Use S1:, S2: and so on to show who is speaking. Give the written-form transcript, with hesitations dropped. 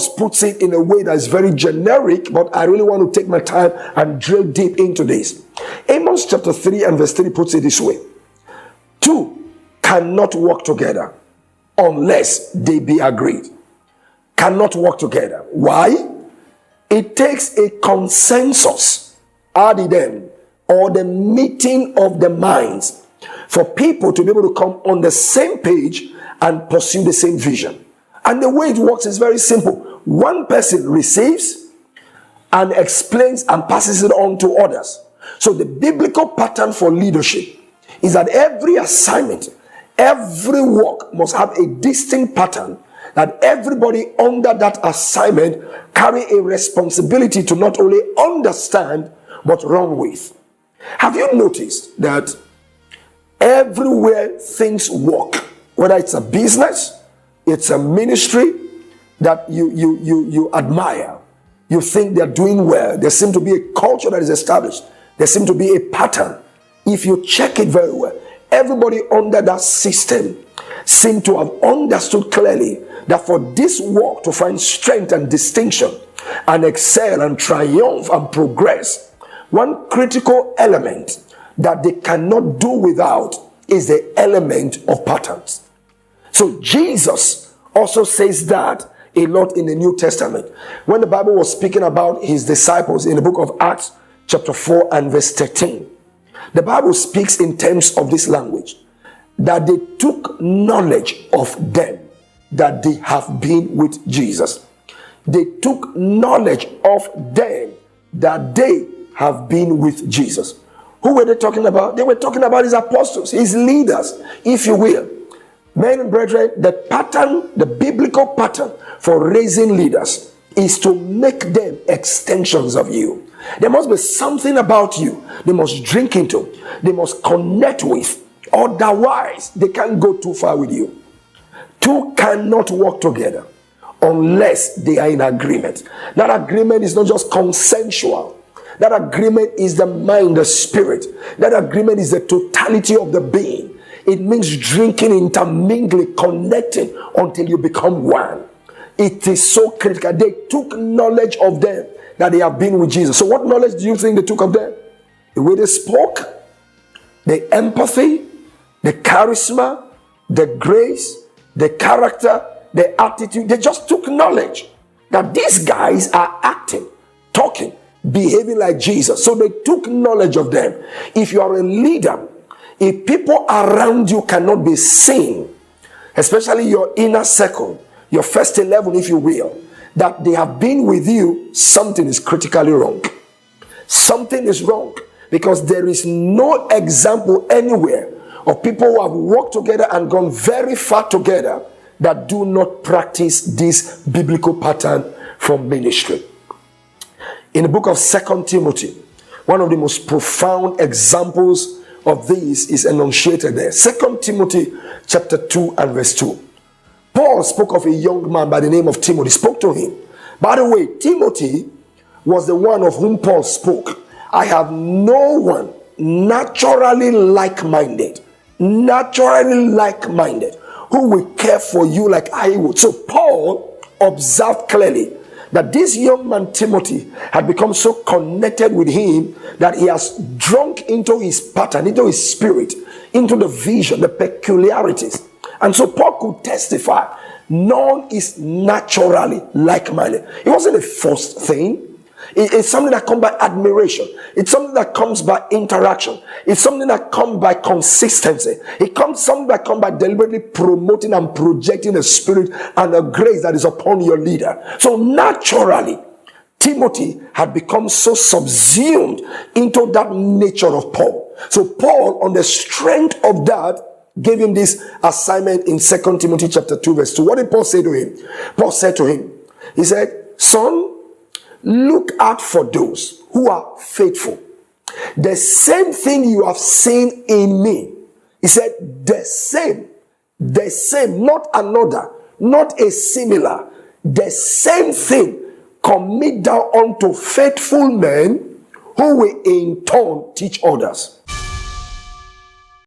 S1: Amos puts it in a way that is very generic, but I really want to take my time and drill deep into this. Amos chapter 3 and verse 3 puts it this way. Two cannot work together unless they be agreed. Cannot work together. Why? It takes a consensus, RDM, or the meeting of the minds, for people to be able to come on the same page and pursue the same vision. And the way it works is very simple. One person receives and explains and passes it on to others. So the biblical pattern for leadership is that every assignment, every work must have a distinct pattern, that everybody under that assignment carry a responsibility to not only understand but run with. Have you noticed that everywhere things work, whether it's a business, it's a ministry that you admire, you think they're doing well, there seems to be a culture that is established, there seems to be a pattern. If you check it very well, everybody under that system seem to have understood clearly that for this work to find strength and distinction and excel and triumph and progress, one critical element that they cannot do without is the element of patterns. So Jesus also says that a lot in the New Testament. When the Bible was speaking about his disciples in the book of Acts chapter 4 and verse 13, the Bible speaks in terms of this language, that they took knowledge of them that they have been with Jesus. They took knowledge of them that they have been with Jesus. Who were they talking about? They were talking about his apostles, his leaders, if you will. Men and brethren, the pattern, the biblical pattern for raising leaders is to make them extensions of you. There must be something about you they must drink into, they must connect with. Otherwise, they can't go too far with you. Two cannot work together unless they are in agreement. That agreement is not just consensual. That agreement is the mind, the spirit. That agreement is the totality of the being. It means drinking, intermingling, connecting until you become one. It is so critical. They took knowledge of them that they have been with Jesus. So what knowledge do you think they took of them? The way they spoke, the empathy, the charisma, the grace, the character, the attitude. They just took knowledge that these guys are acting, talking, behaving like Jesus. So they took knowledge of them. If you are a leader, if people around you cannot be seen, especially your inner circle, your first 11, if you will, that they have been with you, something is critically wrong. Something is wrong, because there is no example anywhere of people who have worked together and gone very far together that do not practice this biblical pattern from ministry. In the book of 2 Timothy, one of the most profound examples of this is enunciated there. 2 Timothy chapter 2 and verse 2. Paul spoke of a young man by the name of Timothy, spoke to him. By the way, Timothy was the one of whom Paul spoke. I have no one naturally like-minded, who will care for you like I would. So Paul observed clearly that this young man Timothy had become so connected with him that he has drunk into his pattern, into his spirit, into the vision, the peculiarities. And so Paul could testify, none is naturally like-minded. It wasn't a forced thing. It's something that comes by admiration. It's something that comes by interaction. It's something that comes by consistency. Something that comes by deliberately promoting and projecting the spirit and the grace that is upon your leader. So naturally, Timothy had become so subsumed into that nature of Paul. So Paul, on the strength of that, gave him this assignment in 2 Timothy chapter 2 verse 2. What did Paul say to him? Paul said to him, he said, son, look out for those who are faithful. The same thing you have seen in me. He said, the same, not another, not a similar, the same thing commit thou unto faithful men who will in turn teach others.